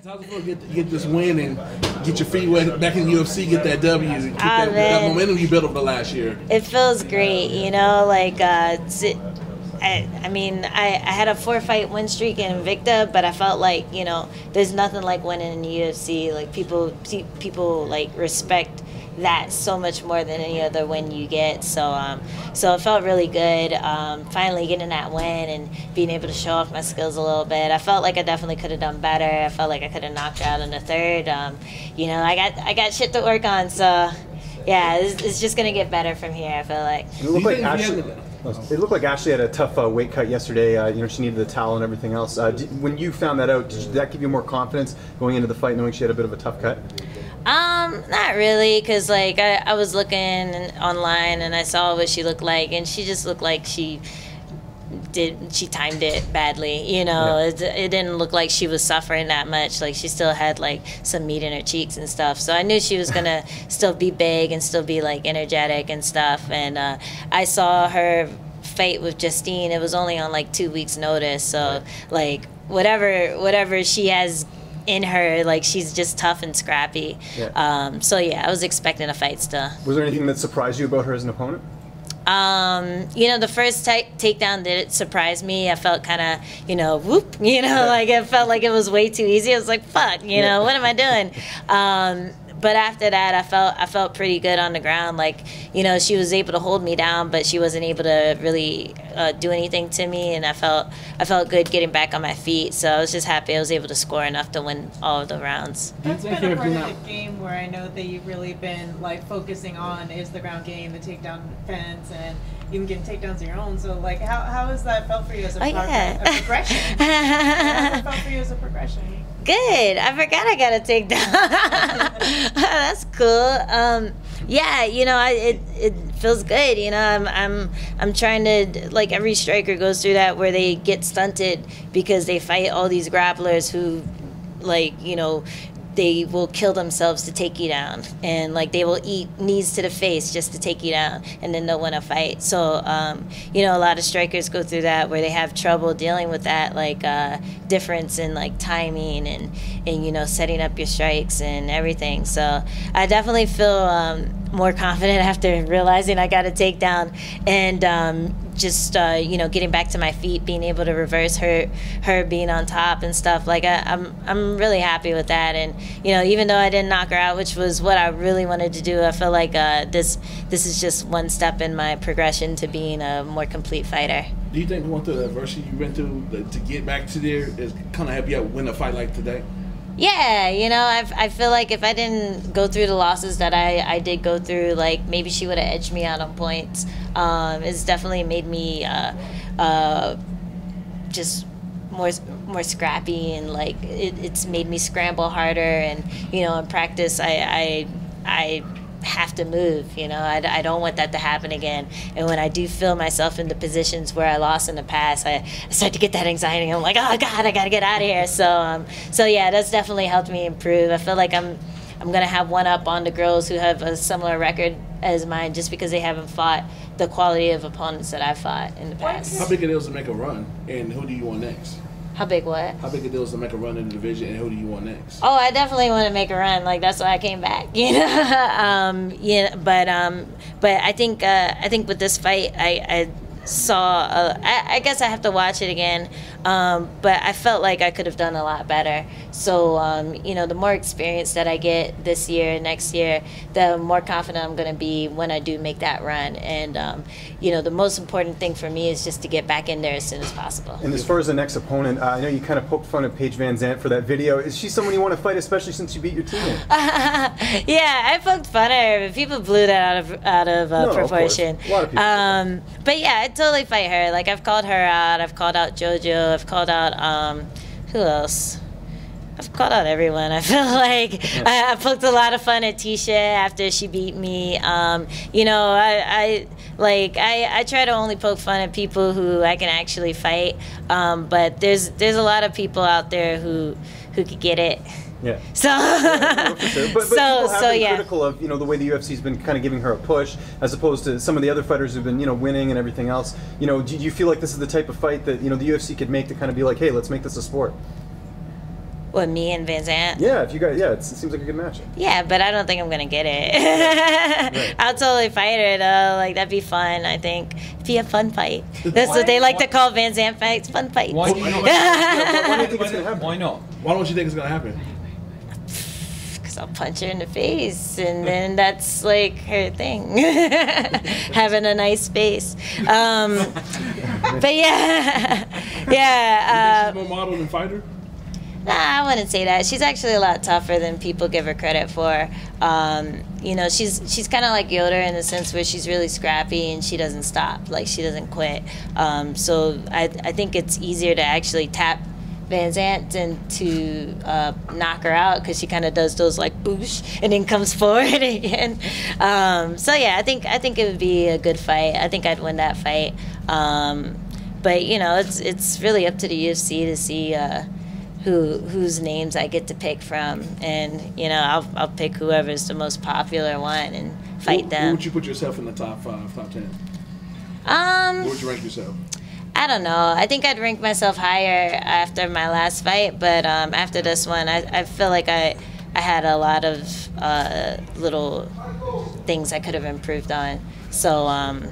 How's it feel to get this win and get your feet wet back in the UFC, get that W, get that momentum you built over the last year? It feels great, you know, like I mean, I had a 4-fight win streak in Invicta, but I felt like, you know, there's nothing like winning in the UFC. Like people like respect that so much more than any other win you get. So so it felt really good, finally getting that win and being able to show off my skills a little bit. I felt like I definitely could have done better. I felt like I could have knocked her out in the third. You know, I got shit to work on, so yeah, it's just gonna get better from here, I feel like. It looked like Ashley had a tough weight cut yesterday. You know, she needed the towel and everything else. When you found that out, did that give you more confidence going into the fight, knowing she had a bit of a tough cut? Not really, because like I was looking online and I saw what she looked like, and she just looked like she timed it badly, you know. Yeah. It didn't look like she was suffering that much. Like, she still had like some meat in her cheeks and stuff, so I knew she was gonna still be big and still be like energetic and stuff. And I saw her fight with Justine. It was only on like 2 weeks notice, so like whatever she has in her, like, she's just tough and scrappy. Yeah. So yeah, I was expecting a fight still. Was there anything that surprised you about her as an opponent? You know, the first takedown did surprise me. I felt kind of, you know, whoop, you know, like it felt like it was way too easy. I was like, fuck, you know, what am I doing? But after that, I felt pretty good on the ground. Like, you know, she was able to hold me down, but she wasn't able to really do anything to me. And I felt good getting back on my feet. So I was just happy I was able to score enough to win all of the rounds. That's been a part of the game where I know that you've really been like focusing on is the ground game, the takedown defense, and even getting takedowns of your own. So like, how has that felt for you as a progression? How has it felt for you as a progression? Good. I forgot I got a takedown. That's cool. Yeah, you know, it feels good. You know, I'm trying to, like, every striker goes through that where they get stunted because they fight all these grapplers who, like, you know, they will kill themselves to take you down, and like they will eat knees to the face just to take you down, and then they'll win a fight. So you know, a lot of strikers go through that where they have trouble dealing with that, like difference in like timing and you know, setting up your strikes and everything. So I definitely feel more confident after realizing I got a takedown, and just you know, getting back to my feet, being able to reverse her being on top and stuff. Like I'm really happy with that. And you know, even though I didn't knock her out, which was what I really wanted to do, I feel like this is just one step in my progression to being a more complete fighter. Do you think going through the adversity you went through to get back to there is kind of help you out win a fight like today? Yeah, you know, I feel like if I didn't go through the losses that I did go through, like maybe she would have edged me out on points. It's definitely made me just more scrappy, and like it's made me scramble harder. And you know, in practice, I have to move. You know, I don't want that to happen again. And when I do feel myself in the positions where I lost in the past, I start to get that anxiety. I'm like, oh God, I gotta get out of here. So yeah, that's definitely helped me improve. I feel like I'm gonna have one up on the girls who have a similar record as mine, just because they haven't fought the quality of opponents that I've fought in the past. How big a deal is to make a run, and who do you want next? How big what? How big a deal is to make a run in the division, and who do you want next? Oh, I definitely want to make a run. Like, that's why I came back, you know. Yeah, but I think with this fight, I saw. I guess I have to watch it again. But I felt like I could have done a lot better. So you know, the more experience that I get this year, next year, the more confident I'm going to be when I do make that run. And you know, the most important thing for me is just to get back in there as soon as possible. And as far as the next opponent, I know you kind of poked fun at Paige Van Zandt for that video. Is she someone you want to fight, especially since you beat your teammate? Yeah, I poked fun at her, but people blew that out of proportion. Of course. A lot of people. But yeah, I'd totally fight her. Like, I've called her out. I've called out JoJo. I've called out who else? I've called out everyone. I feel like I poked a lot of fun at Tisha after she beat me. You know, I try to only poke fun at people who I can actually fight. But there's a lot of people out there who could get it. Yeah. So, yeah, for sure. But people have been yeah, critical of, you know, the way the UFC's been kind of giving her a push, as opposed to some of the other fighters who've been, you know, winning and everything else. You know, do you feel like this is the type of fight that, you know, the UFC could make to kind of be like, hey, let's make this a sport? What, me and Van Zant? Yeah, if you guys, yeah, it seems like a good match. Yeah, but I don't think I'm gonna get it. Right. I'll totally fight her though. Like that'd be fun. I think it'd be a fun fight. That's what they like to call Van Zant fights. Fun fights. Why do you think it's gonna happen? Why not? Why don't you think it's gonna happen? Because I'll punch her in the face, and then that's like her thing, having a nice face. But yeah, yeah. She's more model than fighter. Nah, I wouldn't say that. She's actually a lot tougher than people give her credit for. You know, she's kind of like Yoder in the sense where she's really scrappy and she doesn't stop. Like, she doesn't quit. So I think it's easier to actually tap Van Zant than to knock her out because she kind of does those like boosh and then comes forward again. So yeah, I think it would be a good fight. I think I'd win that fight. But you know, it's really up to the UFC to see whose names I get to pick from, and you know, I'll pick whoever's the most popular one and fight them. Where would you put yourself in the top 5, top 10? Where would you rank yourself? I don't know. I think I'd rank myself higher after my last fight, but after this one, I feel like I had a lot of little things I could have improved on. So I don't know.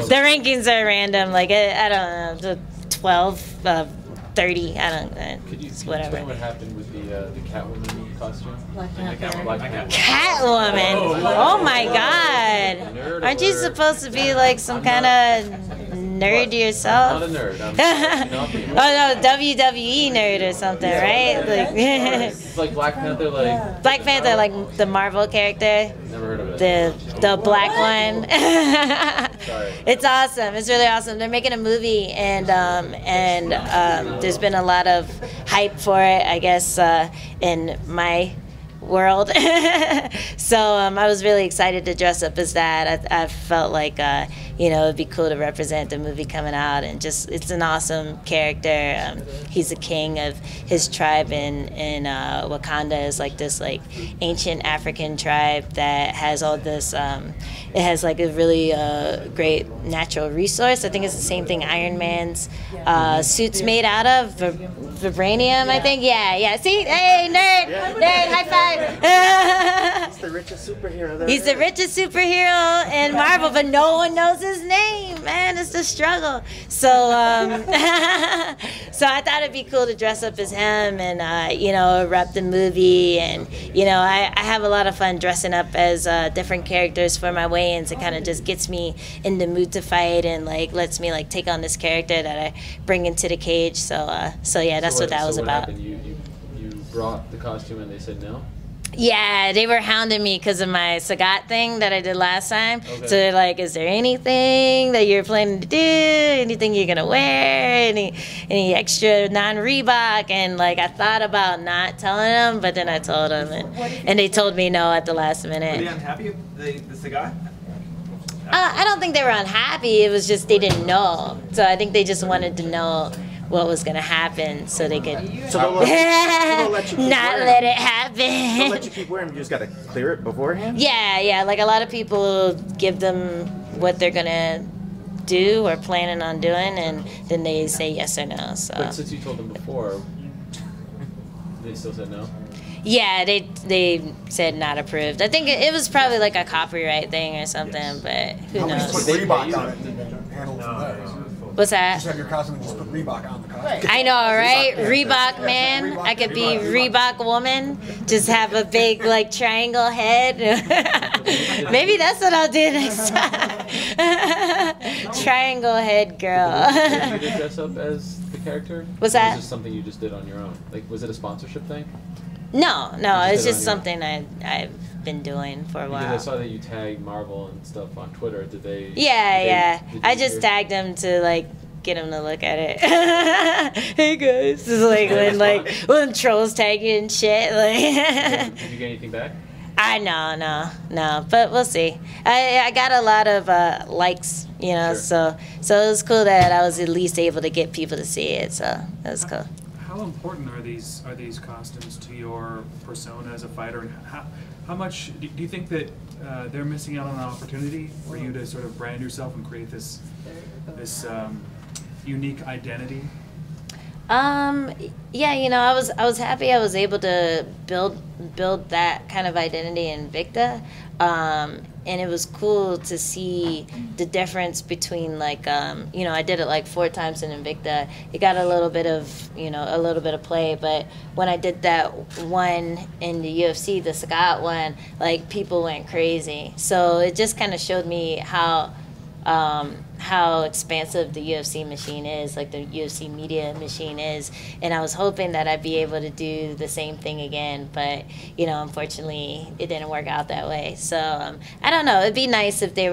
The rankings are random. Like I don't know, 12. 30, I don't know. Could you whatever. explain what happened with the Catwoman costume? Black Panther. Catwoman! Oh my god! Aren't you supposed to be like some kind of nerd yourself? I'm not a nerd. I'm Oh no, WWE nerd or something, right? Like, it's like Black Panther, like Black Panther, like the Marvel character. Never heard of it. The black one. Sorry. It's awesome. It's really awesome. They're making a movie, and there's been a lot of hype for it, I guess, in my world. So I was really excited to dress up as that. I felt like you know, it'd be cool to represent the movie coming out, and just it's an awesome character. He's a king of his tribe in Wakanda. Is like this like ancient African tribe that has all this. It has like a really great natural resource. I think it's the same thing Iron Man's suit's made out of. Vibranium, I think. Yeah. See, hey, nerd, high five. He's the richest superhero there. He's the richest superhero in Marvel, but no one knows his name. Man, it's the struggle. So, so I thought it'd be cool to dress up as him and you know, rep the movie, and you know, I have a lot of fun dressing up as different characters for my weigh-ins. It kind of just gets me in the mood to fight and like lets me like take on this character that I bring into the cage. So yeah, that's what that was about. Happened? You brought the costume and they said no? Yeah, they were hounding me because of my Sagat thing that I did last time. Okay. So they're like, is there anything that you're planning to do? Anything you're going to wear? Any extra non-Reebok? And like, I thought about not telling them, but then I told them. And they told me no at the last minute. Were they unhappy with the cigar? I don't think they were unhappy. It was just they didn't know. So I think they just wanted to know what was going to happen so they could So they'll let you keep not wearing let them. it happen. They'll let you keep wearing them. You just got to clear it beforehand? Yeah, like a lot of people give them what they're gonna do or planning on doing, and then they say yes or no. So But since you told them before, they still said no? yeah, they said not approved. I think it was probably like a copyright thing or something, but who How many just knows? put Reebok on it and handle it from there? What's that? Just have your costume and just put Reebok on the costume. I know, right? Reebok man. I could be Reebok woman. Just have a big like triangle head. Maybe that's what I'll do next time. Triangle head girl. Did you dress up as the character? What's Or that? Was this something you just did on your own? Like, was it a sponsorship thing? No, it's did it just on something I've been doing for a Because I while. saw that you tagged Marvel and stuff on Twitter. Did they? Yeah. did I you just hear- tagged them to like get them to look at it. Hey guys, this is like when trolls tag you and shit. Like, Did you get anything back? I no, but we'll see. I got a lot of likes, you know, Sure. so it was cool that I was at least able to get people to see it. So that was cool. How important are these costumes to your persona as a fighter, and how much do you think that they're missing out on an opportunity for you to sort of brand yourself and create this unique identity? Yeah, you know, I was happy I was able to build that kind of identity in Victa. And it was cool to see the difference between like you know, I did it like 4 times in Invicta. It got a little bit of, you know, a little bit of play, but when I did that one in the UFC, the Sagat one, like people went crazy. So it just kind of showed me how expansive the UFC machine is, like the UFC media machine is, and I was hoping that I'd be able to do the same thing again, but you know, unfortunately, it didn't work out that way. So I don't know. It'd be nice if they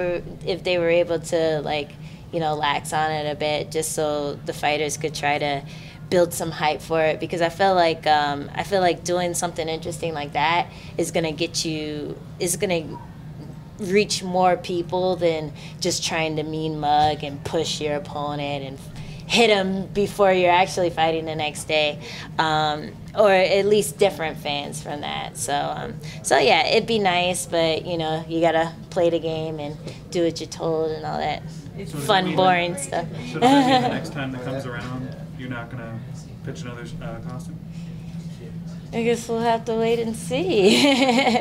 were able to, like, you know, lax on it a bit, just so the fighters could try to build some hype for it, because I feel like doing something interesting like that is gonna reach more people than just trying to mean mug and push your opponent and hit them before you're actually fighting the next day, or at least different fans from that. So yeah, it'd be nice, but you know, you gotta play the game and do what you're told and all that fun, boring stuff. So does that mean the next time that comes around, you're not gonna pitch another costume? I guess we'll have to wait and see.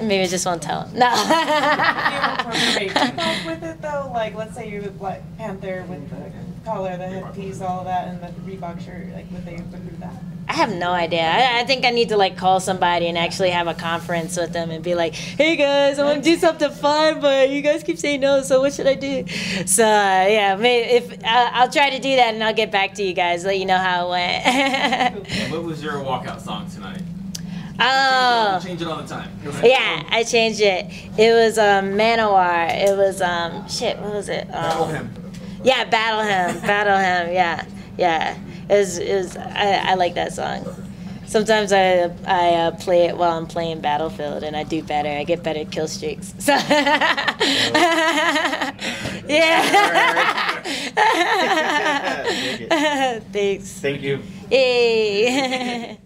Maybe I just won't tell him. No. Do you incorporate with it though? Like, let's say you're with Black Panther with the collar, the headpiece, all of that, and the Reebok shirt. Like, would they include that? I have no idea. I think I need to like call somebody and actually have a conference with them and be like, "Hey guys, I want to do something fun, but you guys keep saying no. So what should I do?" So yeah, maybe I'll try to do that and I'll get back to you guys, let you know how it went. What was your walkout song tonight? Oh, You change it all the time. yeah, I changed it. It was Manowar. It was shit. What was it? Battle him. Yeah, Battle Him. Battle Him. Yeah. It was. I like that song. Sometimes I play it while I'm playing Battlefield, and I do better. I get better kill streaks. So yeah. Dig it. Thanks. Thank you. Yay.